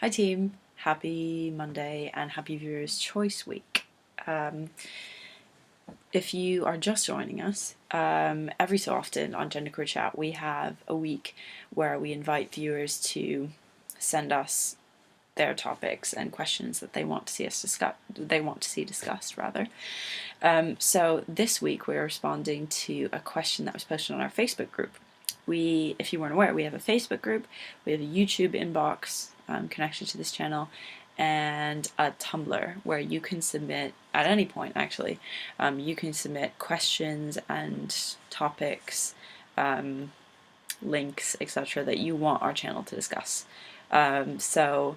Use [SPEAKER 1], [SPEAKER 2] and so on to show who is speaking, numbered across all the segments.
[SPEAKER 1] Hi team, happy Monday and happy Viewers Choice Week. If you are just joining us, every so often on GenderqueerChat we have a week where we invite viewers to send us their topics and questions that they want to see us discuss. They want to see discussed, rather. So this week we're responding to a question that was posted on our Facebook group. If you weren't aware, we have a Facebook group, we have a YouTube inbox connected to this channel, and a Tumblr where you can submit, at any point actually, you can submit questions and topics, links, etc. that you want our channel to discuss. So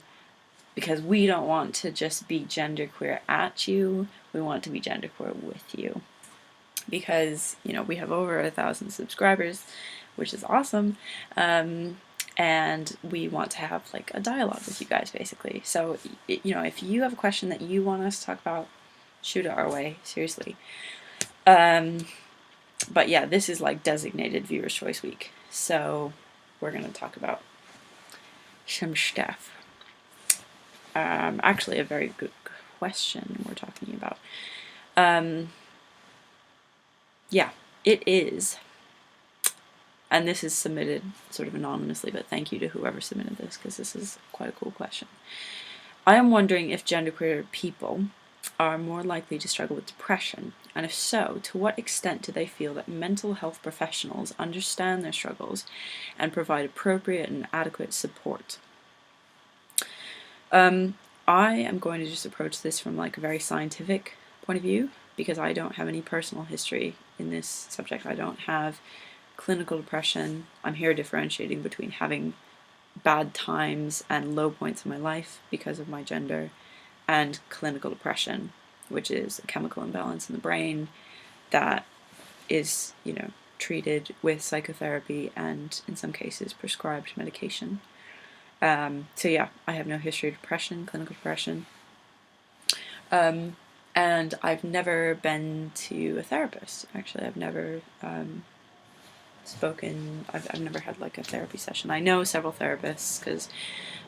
[SPEAKER 1] because we don't want to just be genderqueer at you, we want to be genderqueer with you. Because, you know, we have over 1,000 subscribers, which is awesome, and we want to have like a dialogue with you guys, basically. So, you know, if you have a question that you want us to talk about, shoot it our way, seriously. But yeah, this is like designated Viewers Choice Week, so we're going to talk about some stuff. Actually, a very good question we're talking about. Yeah, it is. And this is submitted sort of anonymously, but thank you to whoever submitted this, because this is quite a cool question. I am wondering if genderqueer people are more likely to struggle with depression, and if so, to what extent do they feel that mental health professionals understand their struggles and provide appropriate and adequate support? I am going to just approach this from like a very scientific point of view, because I don't have any personal history in this subject. I don't have clinical depression. I'm here differentiating between having bad times and low points in my life because of my gender, and clinical depression, which is a chemical imbalance in the brain that is, you know, treated with psychotherapy and in some cases prescribed medication. So yeah, I have no history of depression, clinical depression. And I've never been to a therapist. Actually, I've never I've never had like a therapy session. I know several therapists because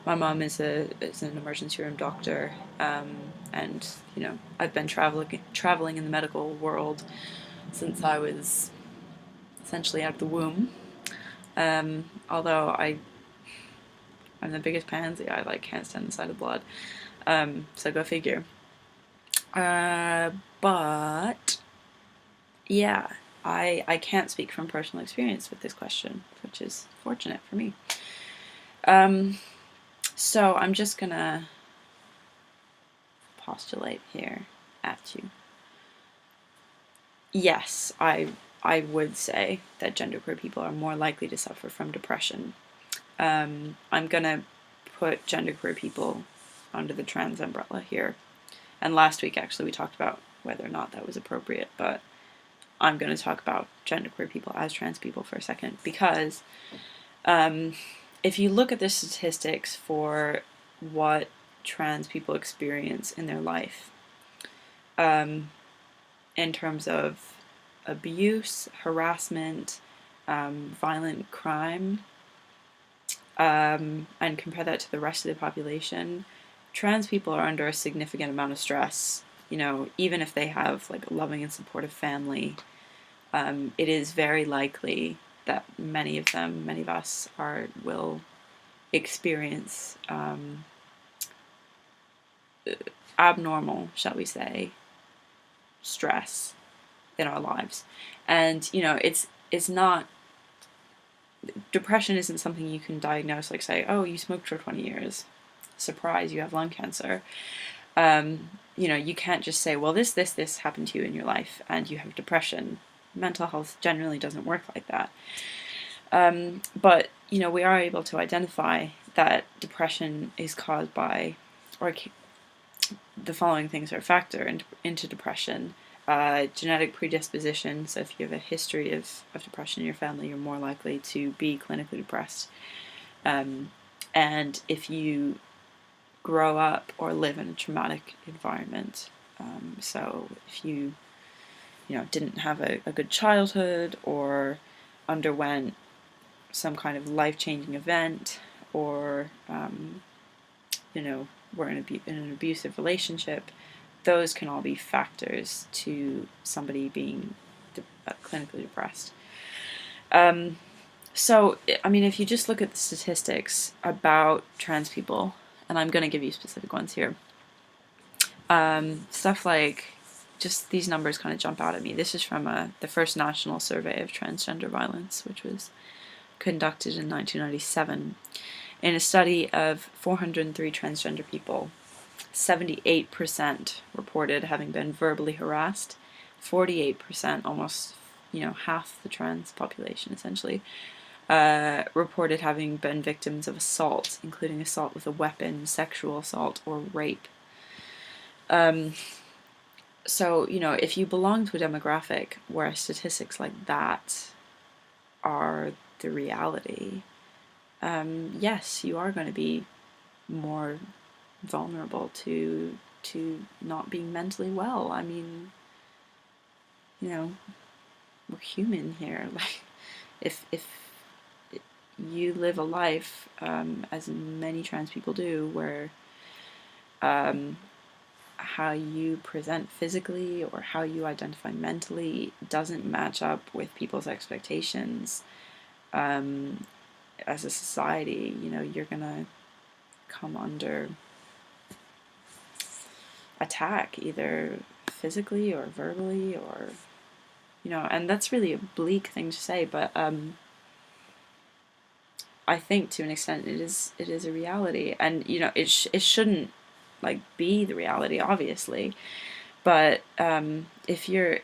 [SPEAKER 1] my mom is an emergency room doctor, and you know, I've been traveling in the medical world since I was essentially out of the womb. Although I'm the biggest pansy, I like can't stand the sight of blood. So go figure. But yeah, I can't speak from personal experience with this question, which is fortunate for me. So I'm just gonna postulate here at you. Yes, I would say that genderqueer people are more likely to suffer from depression. I'm gonna put genderqueer people under the trans umbrella here. And last week, actually, we talked about whether or not that was appropriate, but I'm going to talk about genderqueer people as trans people for a second, because if you look at the statistics for what trans people experience in their life, in terms of abuse, harassment, violent crime, and compare that to the rest of the population, trans people are under a significant amount of stress. You know, even if they have like a loving and supportive family, it is very likely that many of us will experience abnormal, shall we say, stress in our lives. And you know, it's not, depression isn't something you can diagnose, like say, oh, you smoked for 20 years, surprise, you have lung cancer. You know, you can't just say, well, this happened to you in your life and you have depression. Mental health generally doesn't work like that. But, you know, we are able to identify that depression is caused by, or the following things are a factor into depression. Genetic predisposition, so if you have a history of depression in your family, you're more likely to be clinically depressed. And if you grow up or live in a traumatic environment, so if you didn't have a good childhood, or underwent some kind of life-changing event, or we're in an abusive relationship, those can all be factors to somebody being clinically depressed. So, I mean, if you just look at the statistics about trans people, and I'm going to give you specific ones here, stuff like, just these numbers kind of jump out at me. This is from the first national survey of transgender violence, which was conducted in 1997. In a study of 403 transgender people, 78% reported having been verbally harassed. 48%, almost half the trans population essentially, reported having been victims of assault, including assault with a weapon, sexual assault, or rape. So, if you belong to a demographic where statistics like that are the reality, yes, you are going to be more vulnerable to not being mentally well. I mean, we're human here. Like, if you live a life, as many trans people do, where how you present physically or how you identify mentally doesn't match up with people's expectations, as a society, you're gonna come under attack, either physically or verbally, or and that's really a bleak thing to say, but I think to an extent it is a reality, and it shouldn't be the reality, obviously, but if you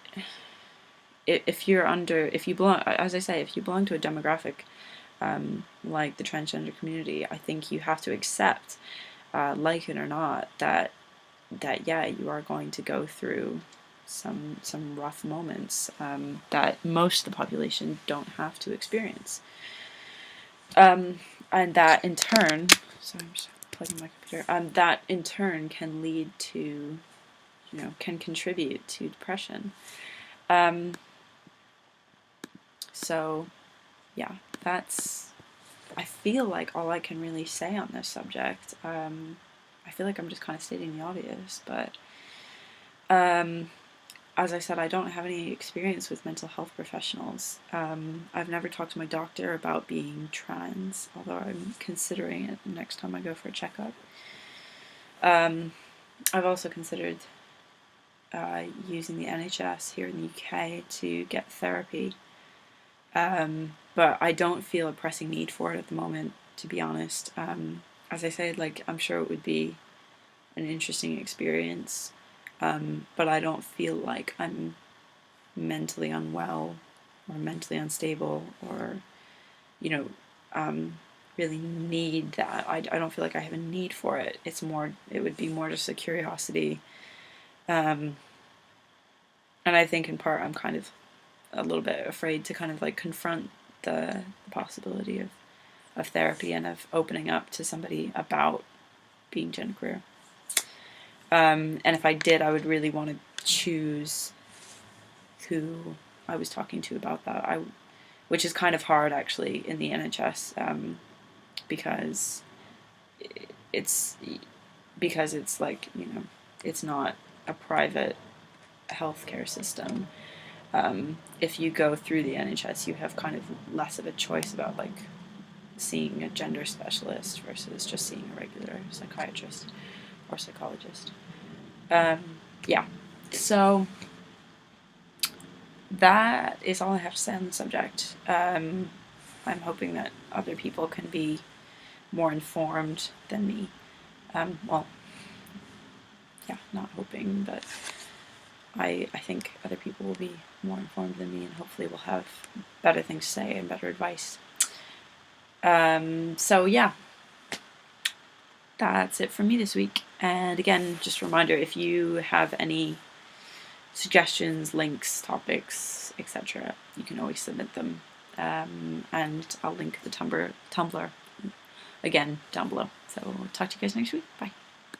[SPEAKER 1] belong, as I say, if you belong to a demographic like the transgender community, I think you have to accept, like it or not, that yeah, you are going to go through some rough moments that most of the population don't have to experience, and that in turn, sorry, I'm just plugging my computer. That in turn can lead to, can contribute to depression. So, yeah, that's, I feel like all I can really say on this subject. I feel like I'm just kind of stating the obvious, but as I said, I don't have any experience with mental health professionals. I've never talked to my doctor about being trans, although I'm considering it next time I go for a checkup. I've also considered using the NHS here in the UK to get therapy, but I don't feel a pressing need for it at the moment, to be honest. As I said, I'm sure it would be an interesting experience, but I don't feel like I'm mentally unwell or mentally unstable, or really need that. I don't feel like I have a need for it. It would be more just a curiosity, and I think in part I'm kind of a little bit afraid to kind of confront the possibility of therapy and of opening up to somebody about being genderqueer. And if I did, I would really want to choose who I was talking to about that. Which is kind of hard, actually, in the NHS, because it's it's not a private healthcare system. If you go through the NHS, you have kind of less of a choice about seeing a gender specialist versus just seeing a regular psychiatrist or psychologist. Yeah, so that is all I have to say on the subject. I'm hoping that other people can be more informed than me. Well, yeah, not hoping, but I think other people will be more informed than me, and hopefully will have better things to say and better advice. So yeah, that's it from me this week. And again, just a reminder, if you have any suggestions, links, topics, etc., you can always submit them. And I'll link the Tumblr again down below. So talk to you guys next week. Bye.